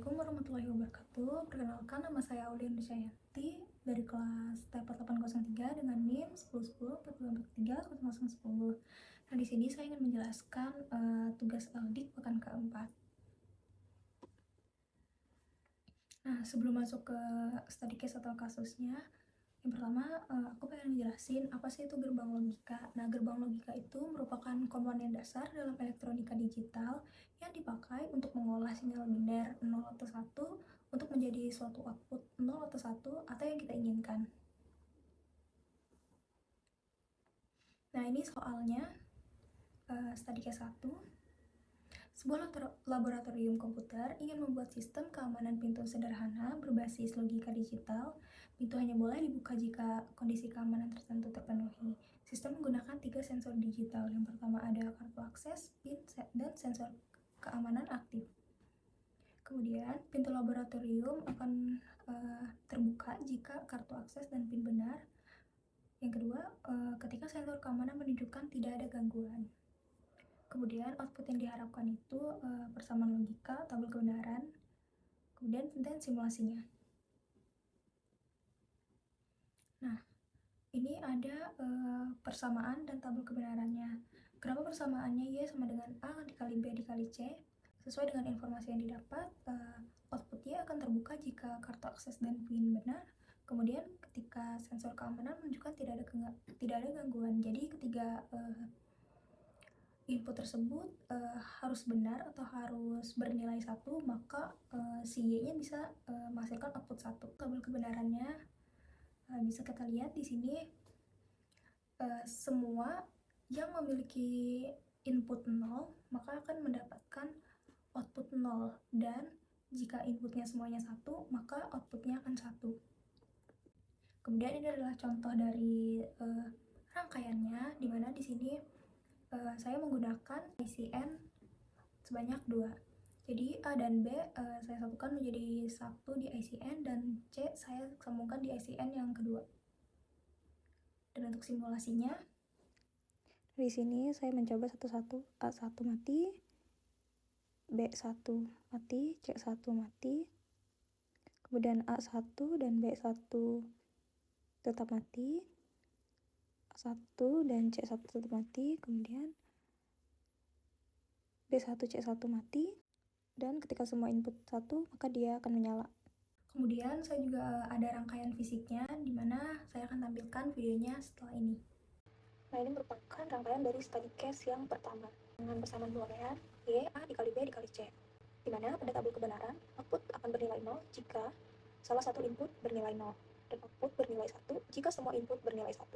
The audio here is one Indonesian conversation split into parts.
Assalamualaikum warahmatullahi wabarakatuh. Perkenalkan, nama saya Aulian Rishayanti dari kelas T4803 dengan NIM 101042430010. Nah, di sini saya ingin menjelaskan tugas audit pekan keempat. Nah, sebelum masuk ke study case atau kasusnya, yang pertama aku pengen ngejelasin apa sih itu gerbang logika. Nah, gerbang logika itu merupakan komponen dasar dalam elektronika digital yang dipakai untuk mengolah sinyal biner 0 atau 1 untuk menjadi suatu output 0 atau 1 atau yang kita inginkan. Nah, ini soalnya study case 1. Sebuah laboratorium komputer ingin membuat sistem keamanan pintu sederhana berbasis logika digital. Pintu hanya boleh dibuka jika kondisi keamanan tertentu terpenuhi. Sistem menggunakan 3 sensor digital. Yang pertama ada kartu akses, PIN, dan sensor keamanan aktif. Kemudian, pintu laboratorium akan terbuka jika kartu akses dan PIN benar. Yang kedua, ketika sensor keamanan menunjukkan tidak ada gangguan. Kemudian output yang diharapkan itu persamaan logika, tabel kebenaran, kemudian dan simulasinya. Nah, ini ada persamaan dan tabel kebenarannya. Kenapa persamaannya Y sama dengan A dikali B dikali C? Sesuai dengan informasi yang didapat, output Y akan terbuka jika kartu akses dan PIN benar. Kemudian ketika sensor keamanan menunjukkan tidak ada gangguan. Jadi ketiga input tersebut harus benar atau harus bernilai 1, maka si Y-nya bisa menghasilkan output 1. Tabel kebenarannya bisa kita lihat di sini semua yang memiliki input 0 maka akan mendapatkan output 0, dan jika inputnya semuanya 1 maka outputnya akan 1. Kemudian ini adalah contoh dari rangkaiannya, dimana di sini saya menggunakan ICN sebanyak 2. Jadi A dan B saya satukan menjadi 1 di ICN, dan C saya sambungkan di ICN yang kedua. Dan untuk simulasinya, di sini saya mencoba satu-satu. A1 mati, B1 mati, C1 mati. Kemudian A1 dan B1 tetap mati. A1 dan C1 tetap mati, kemudian B1 C1 mati, dan ketika semua input 1 maka dia akan menyala. Kemudian saya juga ada rangkaian fisiknya, dimana saya akan tampilkan videonya setelah ini. Nah, ini merupakan rangkaian dari study case yang pertama dengan persamaan pemakaian Y A dikali B dikali C, dimana pada tabel kebenaran output akan bernilai 0 jika salah satu input bernilai 0 dan output bernilai 1 jika semua input bernilai 1.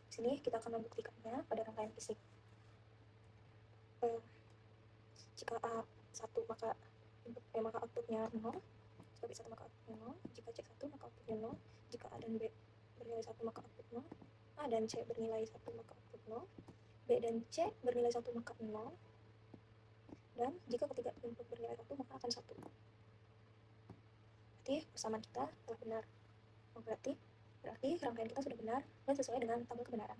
Di sini kita akan membuktikannya pada rangkaian fisik. Jika A1 maka outputnya 0, jika B1 maka outputnya 0, jika C1 maka outputnya 0, jika A dan B bernilai 1 maka output 0, A dan C bernilai 1 maka output 0, B dan C bernilai 1 maka 0, dan jika ketiga input bernilai 1 maka akan 1. Berarti persamaan kita telah benar. Berarti rangkaian kita sudah benar dan sesuai dengan tabel kebenaran.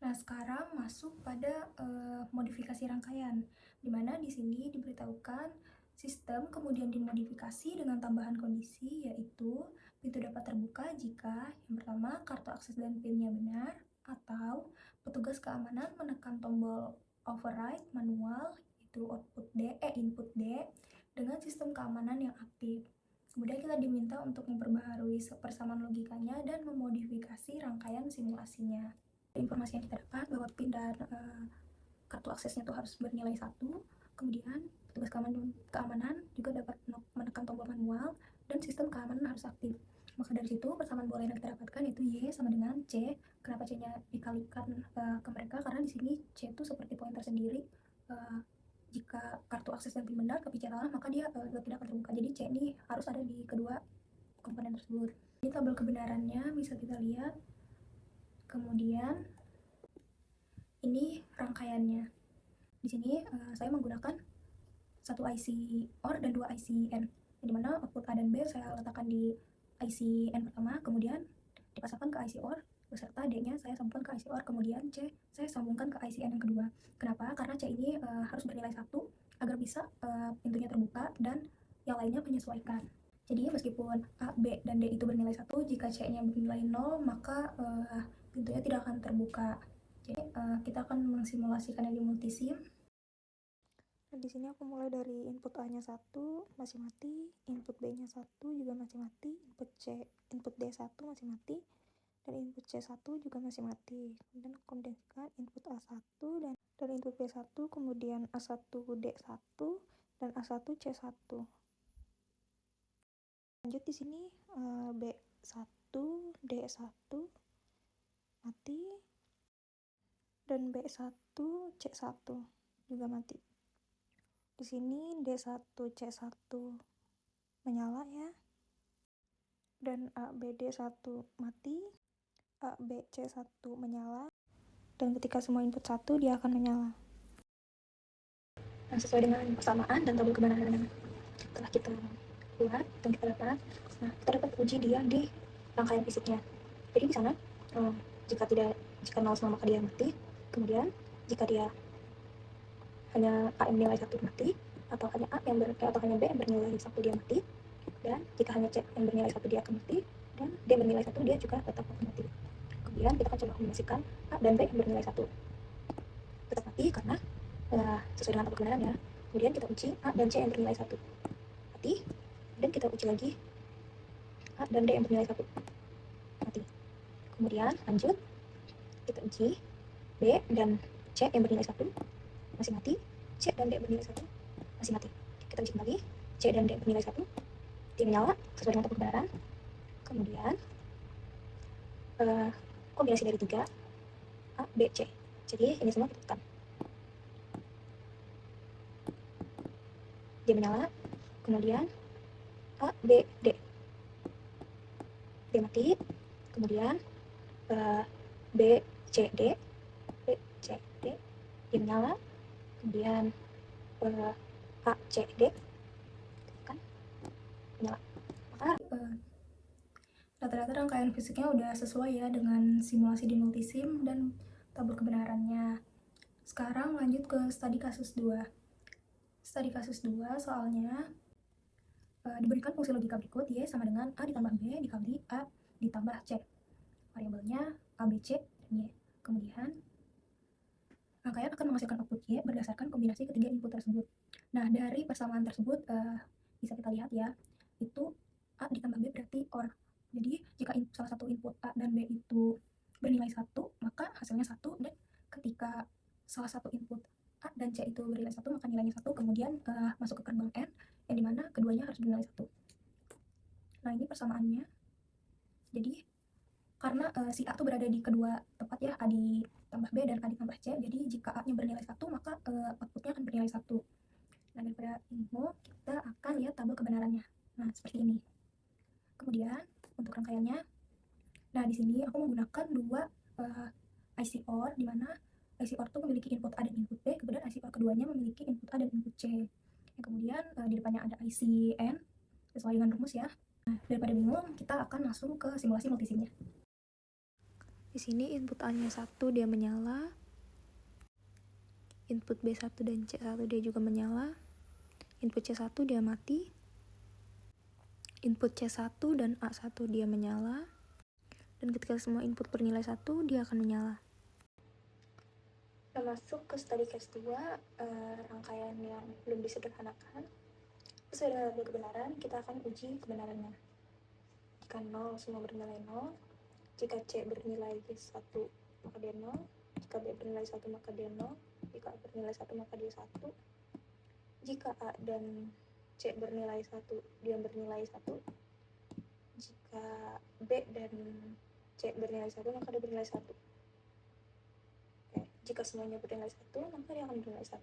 Nah, sekarang masuk pada modifikasi rangkaian, dimana di sini diberitahukan sistem kemudian dimodifikasi dengan tambahan kondisi, yaitu pintu dapat terbuka jika yang pertama kartu akses dan PIN-nya benar, atau petugas keamanan menekan tombol override manual, yaitu input D dengan sistem keamanan yang aktif. Kemudian kita diminta untuk memperbaharui persamaan logikanya dan memodifikasi rangkaian simulasinya. Informasi yang kita dapat bahwa PIN dan kartu aksesnya itu harus bernilai 1. Kemudian petugas keamanan juga dapat menekan tombol manual dan sistem keamanan harus aktif. Maka dari situ persamaan bola yang kita dapatkan yaitu Y sama dengan C. Kenapa C-nya dikalikan ke mereka? Karena di sini C itu seperti pointer sendiri. Jika kartu akses dan PIN benar tapi C salah, maka dia tidak akan terbuka. Jadi C ini harus ada di kedua komponen tersebut. Ini tabel kebenarannya bisa kita lihat. Kemudian ini rangkaiannya. Di sini saya menggunakan satu IC OR dan 2 IC N, di mana output A dan B saya letakkan di IC N pertama, kemudian dipasangkan ke IC OR beserta D-nya saya sambungkan ke IC OR, kemudian C saya sambungkan ke IC N yang kedua. Kenapa? Karena C ini harus bernilai 1 agar bisa pintunya terbuka dan menyesuaikan. Jadi meskipun A, B, dan D itu bernilai 1, jika C-nya bernilai 0, maka pintunya tidak akan terbuka. Jadi kita akan mensimulasikannya di multisim. Nah, di sini aku mulai dari input A-nya 1 masih mati, input B-nya 1 juga masih mati, input D1 masih mati, dan input C1 juga masih mati. Kemudian aku kondisikan input A1 dan input B1, kemudian A1 D1 dan A1 C1. Lanjut di sini B1 D1 mati dan B1 C1 juga mati. Di sini D1 C1 menyala ya. Dan ABD1 mati, ABC1 menyala. Dan ketika semua input 1 dia akan menyala. Nah, sesuai dengan persamaan dan tabel kebenaran yang telah kita buat dan kita dapat, nah kita dapat uji dia di rangkaian fisiknya. Jadi di sana jika 0 sama maka dia mati. Kemudian jika dia hanya A yang bernilai 1 mati, atau hanya B yang bernilai 1 dia mati, dan jika hanya C yang bernilai 1 dia akan mati, dan D bernilai 1 dia juga tetap akan mati. Kemudian kita akan coba kombinasikan A dan B yang bernilai 1 tetap mati karena sesuai dengan tabel kebenaran ya. Kemudian kita uji A dan C yang bernilai 1 mati, dan kita uji lagi A dan D yang bernilai 1 mati. Kemudian lanjut kita uji B dan C yang bernilai 1 masih mati, C dan D bernilai 1 masih mati. Kita uji kembali C dan D bernilai 1 dia menyala sesuai dengan tabel kebenaran. Kemudian kombinasi dari 3 A, B, C. Jadi ini semua kita tekan. Dia menyala. Kemudian A, B, D. D mati. Kemudian B, C, D. B, C, D. Dia menyala. Kemudian A, C, D. Tekan. Menyala. Maka rata-rata rangkaian fisiknya udah sesuai ya dengan simulasi di multisim dan tabel kebenarannya. Sekarang lanjut ke studi kasus 2. Studi kasus 2 soalnya diberikan fungsi logika berikut, Y sama dengan A ditambah B dikali A ditambah C. Variabelnya A, B, C, dan Y. Kemudian rangkaian akan menghasilkan output Y berdasarkan kombinasi ketiga input tersebut. Nah, dari persamaan tersebut bisa kita lihat ya, itu A ditambah B berarti OR. Jadi jika salah satu input A dan B itu bernilai 1, maka hasilnya 1, dan ketika salah satu input A dan C itu bernilai 1, maka nilainya 1, kemudian masuk ke gerbang N, yang dimana keduanya harus bernilai 1. Nah, ini persamaannya. Jadi karena si A itu berada di kedua tempat ya, A ditambah B dan A ditambah C, jadi jika A nya bernilai 1, maka outputnya akan bernilai 1. Nah, daripada info, kita akan lihat tabel kebenarannya. Nah, seperti ini. Kemudian untuk rangkaiannya, nah di sini aku menggunakan dua IC OR, di mana IC OR itu memiliki input A dan input B, kemudian IC OR keduanya memiliki input A dan input C. Yang kemudian di depannya ada IC N sesuai dengan rumus ya. Nah, daripada bingung, kita akan langsung ke simulasi multisimnya. Di sini input A-nya 1 dia menyala, input B1 dan C1 dia juga menyala, input C1 dia mati, input C1 dan A1 dia menyala, dan ketika semua input bernilai 1 dia akan menyala. Kita masuk ke studi case 2, rangkaian yang belum disederhanakan. Sesuai dengan tabel kebenaran, kita akan uji kebenarannya. Jika 0 semua bernilai 0, jika C bernilai 1 maka dia 0, jika B bernilai 1 maka dia 0, jika A bernilai 1 maka dia 1, jika A dan C bernilai 1 dia bernilai 1, jika B dan C bernilai 1 maka dia bernilai 1. Oke, jika semuanya bernilai 1 maka dia akan bernilai 1.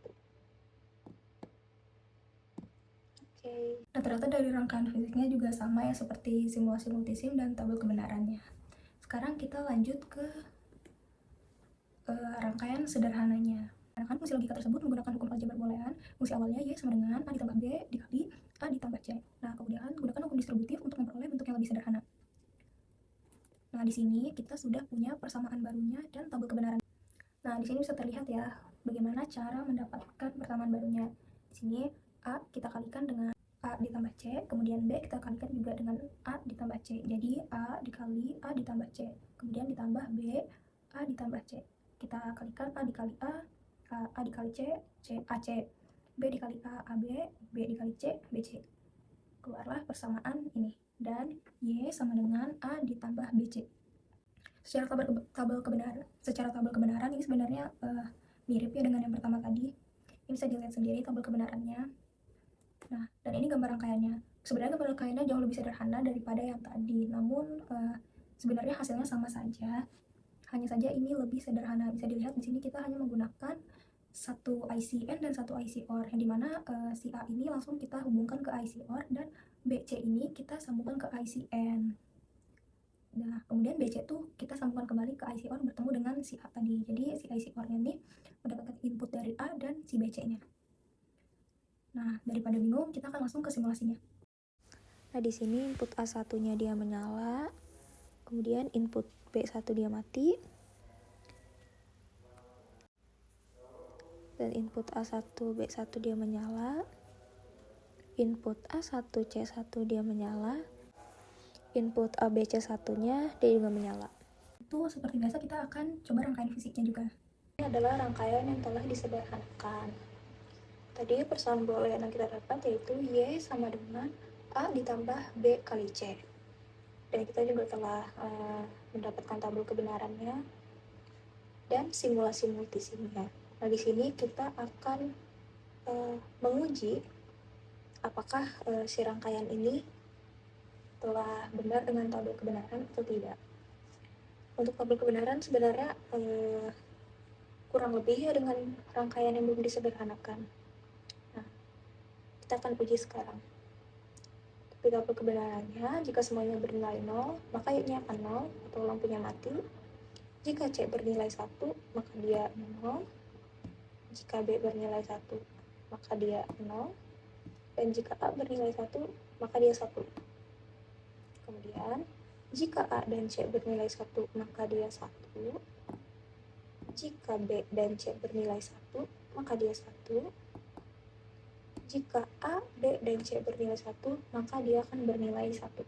Rata-rata dari rangkaian fisiknya juga sama ya, seperti simulasi multisim dan tabel kebenarannya. Sekarang kita lanjut ke rangkaian sederhananya. Menggunakan fungsi logika tersebut menggunakan hukum aljabar boolean. Fungsi awalnya Y sama dengan A ditambah B dikali A ditambah C. Nah, kemudian gunakan hukum distributif untuk memperoleh bentuk yang lebih sederhana. Nah, di sini kita sudah punya persamaan barunya dan tabel kebenaran. Nah, di sini bisa terlihat ya bagaimana cara mendapatkan persamaan barunya. Di sini A kita kalikan dengan A ditambah C, kemudian B kita kalikan juga dengan A ditambah C. Jadi A dikali A ditambah C, kemudian ditambah B, A ditambah C. Kita kalikan A dikali A dikali C, AC. B dikali A, AB, B dikali C, BC. Keluarlah persamaan ini. Dan Y sama dengan A ditambah BC. Secara tabel kebenaran ini sebenarnya mirip ya dengan yang pertama tadi. Ini bisa dilihat sendiri tabel kebenarannya. Nah, dan ini gambar rangkaiannya. Sebenarnya gambar rangkaiannya jauh lebih sederhana daripada yang tadi, namun sebenarnya hasilnya sama saja. Hanya saja ini lebih sederhana. Bisa dilihat di sini kita hanya menggunakan satu IC N dan satu IC OR, yang dimana si A ini langsung kita hubungkan ke IC OR dan BC ini kita sambungkan ke IC N. Nah, kemudian BC tuh kita sambungkan kembali ke IC OR bertemu dengan si A tadi. Jadi si IC OR-nya ini mendapatkan input dari A dan si BC-nya. Nah, daripada bingung, kita akan langsung ke simulasinya. Nah, di sini input A1-nya dia menyala, kemudian input B1 dia mati, dan input A1 B1 dia menyala, input A1 C1 dia menyala, input ABC1-nya dia juga menyala. Itu seperti biasa kita akan coba rangkaian fisiknya juga. Ini adalah rangkaian yang telah disederhanakan. Tadi persamaan boolean yang kita dapat yaitu Y sama dengan A ditambah B kali C. Dan kita juga telah mendapatkan tabel kebenarannya dan simulasi multisimnya. Nah, di sini kita akan menguji apakah si rangkaian ini telah benar dengan tabel kebenaran atau tidak. Untuk tabel kebenaran sebenarnya kurang lebih ya dengan rangkaian yang belum disederhanakan. Nah, kita akan uji sekarang. Tapi tabel kebenarannya, jika semuanya bernilai 0, maka Y-nya akan 0 atau lampunya mati. Jika C bernilai 1, maka dia 0. Jika B bernilai 1, maka dia 0. Dan jika A bernilai 1, maka dia 1. Kemudian, jika A dan C bernilai 1, maka dia 1. Jika B dan C bernilai 1, maka dia 1. Jika A, B, dan C bernilai 1, maka dia akan bernilai 1.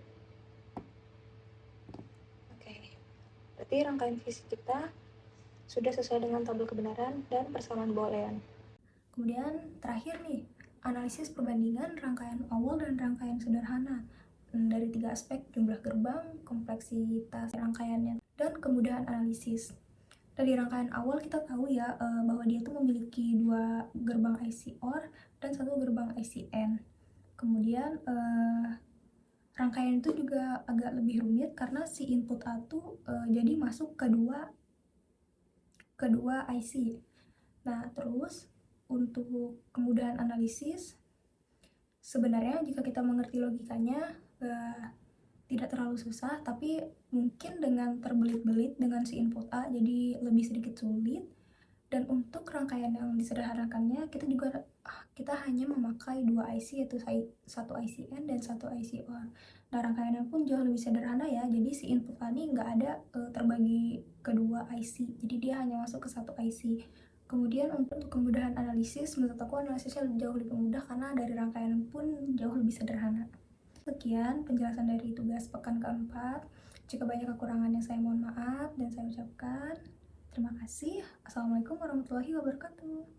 Oke, berarti rangkaian fisik kita sudah sesuai dengan tabel kebenaran dan persamaan boolean. Kemudian terakhir nih, analisis perbandingan rangkaian awal dan rangkaian sederhana dari 3 aspek: jumlah gerbang, kompleksitas rangkaiannya, dan kemudahan analisis. Dari rangkaian awal kita tahu ya bahwa dia tuh memiliki 2 gerbang IC OR dan 1 gerbang IC N. Kemudian rangkaian itu juga agak lebih rumit karena si input A tuh jadi masuk ke dua IC. Nah, terus untuk kemudahan analisis, sebenarnya jika kita mengerti logikanya tidak terlalu susah, tapi mungkin dengan terbelit-belit dengan si input A jadi lebih sedikit sulit. Dan untuk rangkaian yang disederhanakannya, kita hanya memakai 2 IC, yaitu satu IC N dan satu IC OR. Nah, rangkaiannya pun jauh lebih sederhana ya, jadi si input A ini nggak ada terbagi ke 2 IC, jadi dia hanya masuk ke satu IC. Kemudian untuk kemudahan analisis, menurut aku analisisnya jauh lebih mudah karena dari rangkaian pun jauh lebih sederhana. Sekian penjelasan dari tugas pekan keempat. Jika banyak kekurangannya saya mohon maaf dan saya ucapkan terima kasih. Assalamualaikum warahmatullahi wabarakatuh.